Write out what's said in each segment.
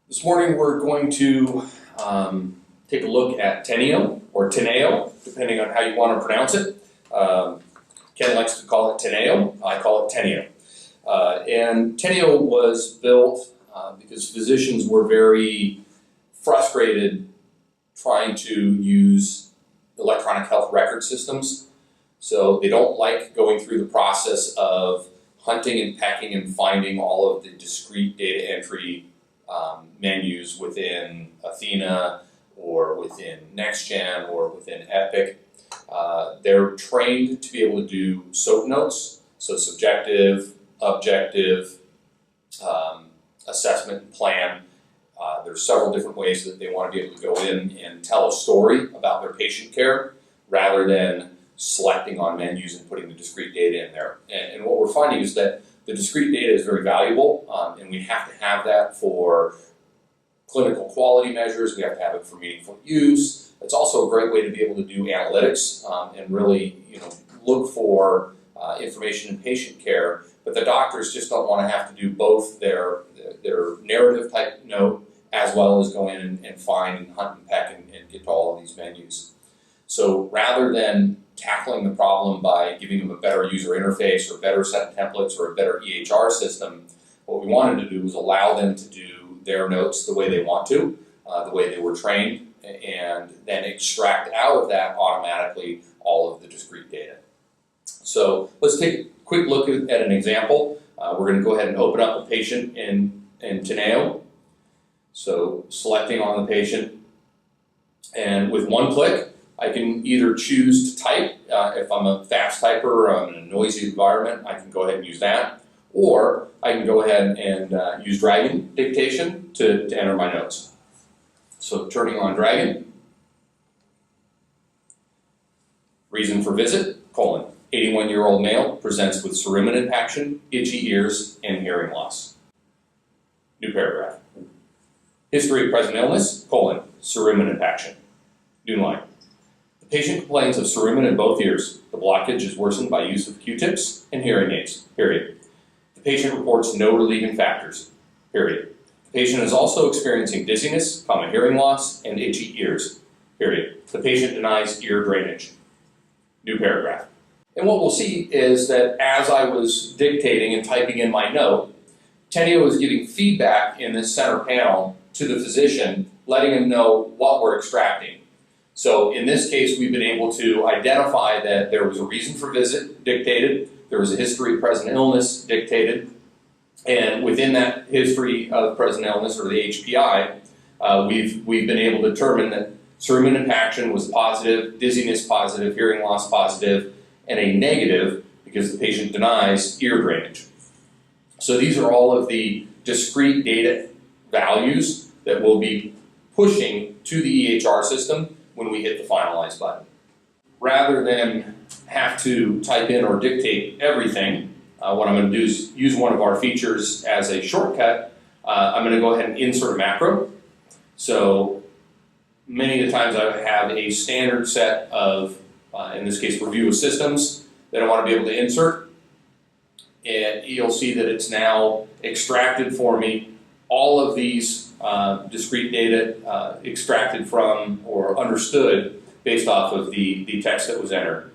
This morning we're going to take a look at Teneo, or Teneo, depending on how you want to pronounce it. Ken likes to call it Teneo, I call it Teneo. And Teneo was built because physicians were very frustrated trying to use electronic health record systems. So they don't like going through the process of hunting and pecking and finding all of the discrete data entry menus within Athena or within NextGen or within Epic. They're trained to be able to do SOAP notes, so subjective, objective, assessment, plan. There's several different ways that they want to be able to go in and tell a story about their patient care rather than selecting on menus and putting the discrete data in there. And what we're finding is that the discrete data is very valuable, and we have to have that for clinical quality measures. We have to have it for meaningful use. It's also a great way to be able to do analytics and really, look for information in patient care. But the doctors just don't want to have to do both their narrative type note as well as go in and find and hunt and peck and get to all of these menus. So rather than tackling the problem by giving them a better user interface or better set of templates or a better EHR system, what we wanted to do was allow them to do their notes the way they want to, the way they were trained, and then extract out of that automatically all of the discrete data. So let's take a quick look at an example. We're going to go ahead and open up a patient in Teneo. So selecting on the patient, and with one click, I can either choose to type. If I'm a fast typer or I'm in a noisy environment, I can go ahead and use that. Or I can go ahead and use Dragon dictation to enter my notes. So turning on Dragon. Reason for visit, 81-year-old male presents with cerumen impaction, itchy ears, and hearing loss. New paragraph. History of present illness, cerumen impaction. New line. The patient complains of cerumen in both ears. The blockage is worsened by use of Q-tips and hearing aids, period. The patient reports no relieving factors, period. The patient is also experiencing dizziness, hearing loss, and itchy ears, period. The patient denies ear drainage. New paragraph. And what we'll see is that as I was dictating and typing in my note, Teneo is giving feedback in this center panel to the physician, letting him know what we're extracting. So in this case, we've been able to identify that there was a reason for visit dictated, there was a history of present illness dictated, and within that history of present illness, or the HPI, we've been able to determine that cerumen impaction was positive, dizziness positive, hearing loss positive, and a negative because the patient denies ear drainage. So these are all of the discrete data values that we'll be pushing to the EHR system when we hit the finalize button. Rather than have to type in or dictate everything, what I'm going to do is use one of our features as a shortcut. I'm going to go ahead and insert a macro. So many of the times I have a standard set of, in this case, review of systems that I want to be able to insert. And you'll see that it's now extracted for me all of these discrete data extracted from or understood based off of the text that was entered.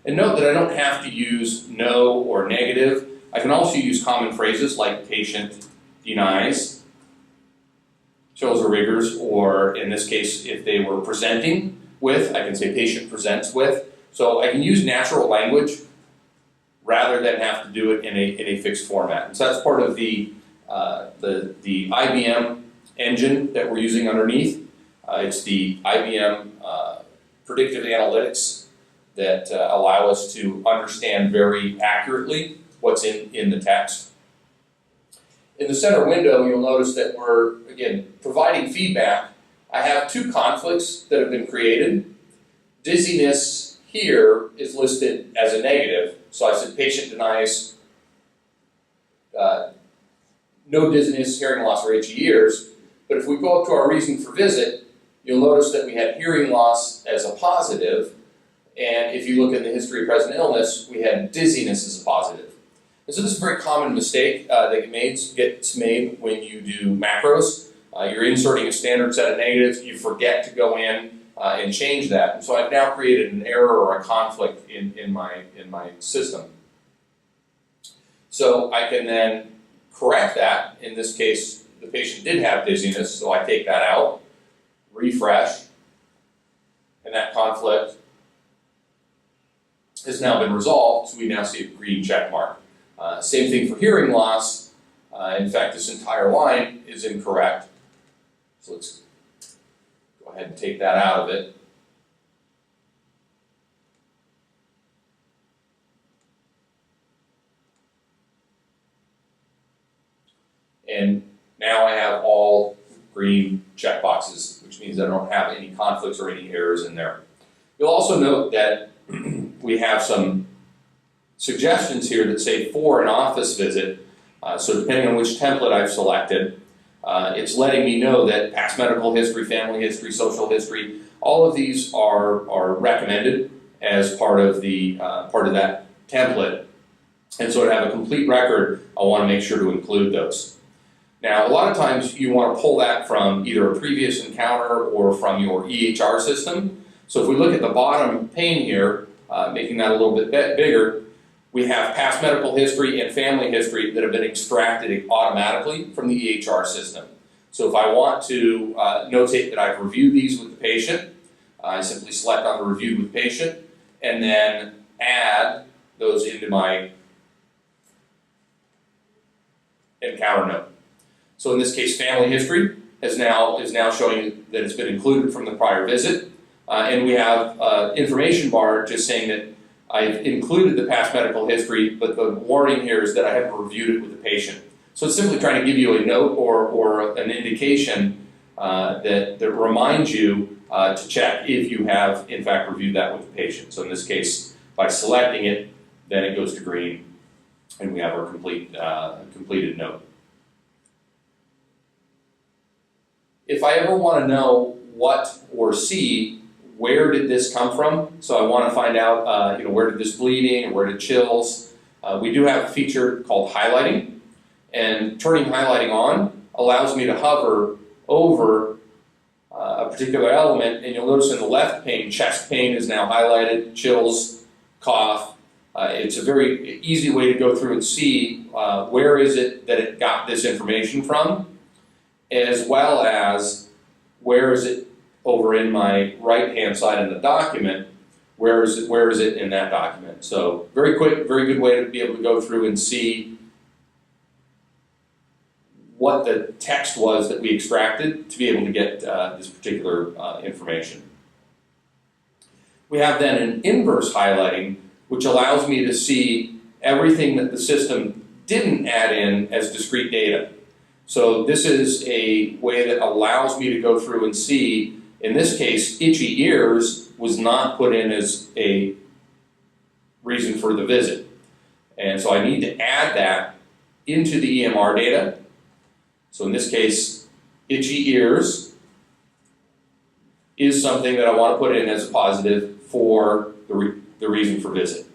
And note that I don't have to use no or negative. I can also use common phrases like patient denies, shows or rigors, or in this case, if they were presenting with, I can say patient presents with. So I can use natural language rather than have to do it in a fixed format. And so that's part of the IBM engine that we're using underneath. It's the IBM predictive analytics that allow us to understand very accurately what's in the text. In the center window, you'll notice that we're, again, providing feedback. I have two conflicts that have been created. Dizziness here is listed as a negative. So I said patient denies no dizziness, hearing loss, or itchy ears. But if we go up to our reason for visit, you'll notice that we had hearing loss as a positive. And if you look in the history of present illness, we had dizziness as a positive. And so this is a very common mistake that gets made when you do macros. you're inserting a standard set of negatives, you forget to go in and change that. And so I've now created an error or a conflict in my system. So I can then correct that. In this case, the patient did have dizziness, so I take that out, refresh, and that conflict has now been resolved, so we now see a green check mark. Same thing for hearing loss. In fact, this entire line is incorrect. So let's go ahead and take that out of it. And now I have all green checkboxes, which means I don't have any conflicts or any errors in there. You'll also note that we have some suggestions here that say for an office visit. So depending on which template I've selected, it's letting me know that past medical history, family history, social history, all of these are recommended as part of that template. And so to have a complete record, I want to make sure to include those. Now, a lot of times you want to pull that from either a previous encounter or from your EHR system. So if we look at the bottom pane here, making that a little bit bigger, we have past medical history and family history that have been extracted automatically from the EHR system. So if I want to notate that I've reviewed these with the patient, I simply select on the reviewed with patient and then add those into my encounter note. So in this case, family history is now showing that it's been included from the prior visit. And we have information bar just saying that I've included the past medical history, but the warning here is that I haven't reviewed it with the patient. So it's simply trying to give you a note or an indication that reminds you to check if you have, in fact, reviewed that with the patient. So in this case, by selecting it, then it goes to green, and we have our completed note. If I ever want to know what or see where did this come from, so I want to find out where did this bleeding or where did chills, we do have a feature called highlighting, and turning highlighting on allows me to hover over a particular element, and you'll notice in the left pane, chest pain is now highlighted, chills, cough. It's a very easy way to go through and see where is it that it got this information from, as well as where is it over in my right-hand side of the document, where is it in that document. So very quick, very good way to be able to go through and see what the text was that we extracted to be able to get this particular information. We have then an inverse highlighting, which allows me to see everything that the system didn't add in as discrete data. So this is a way that allows me to go through and see, in this case, itchy ears was not put in as a reason for the visit. And so I need to add that into the EMR data. So in this case, itchy ears is something that I want to put in as a positive for the reason for visit.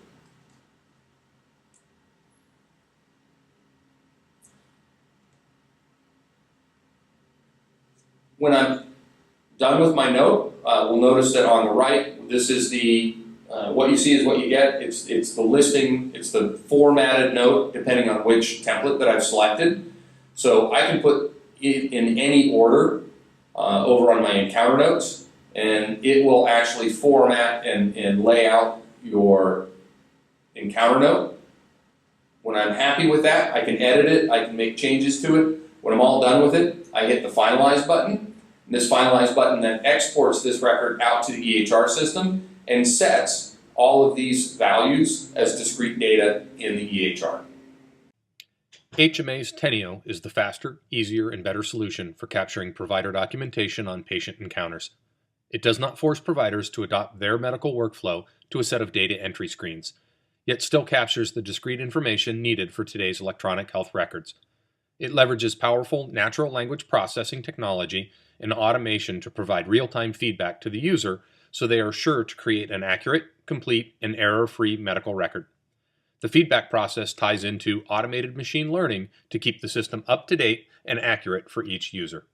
When I'm done with my note, we'll notice that on the right, this is what you see is what you get. It's the listing, it's the formatted note, depending on which template that I've selected. So I can put it in any order over on my encounter notes, and it will actually format and lay out your encounter note. When I'm happy with that, I can edit it, I can make changes to it. When I'm all done with it, I hit the Finalize button. And this Finalize button then exports this record out to the EHR system and sets all of these values as discrete data in the EHR. HMA's Teneo is the faster, easier, and better solution for capturing provider documentation on patient encounters. It does not force providers to adopt their medical workflow to a set of data entry screens, yet still captures the discrete information needed for today's electronic health records. It leverages powerful natural language processing technology and automation to provide real-time feedback to the user so they are sure to create an accurate, complete, and error-free medical record. The feedback process ties into automated machine learning to keep the system up to date and accurate for each user.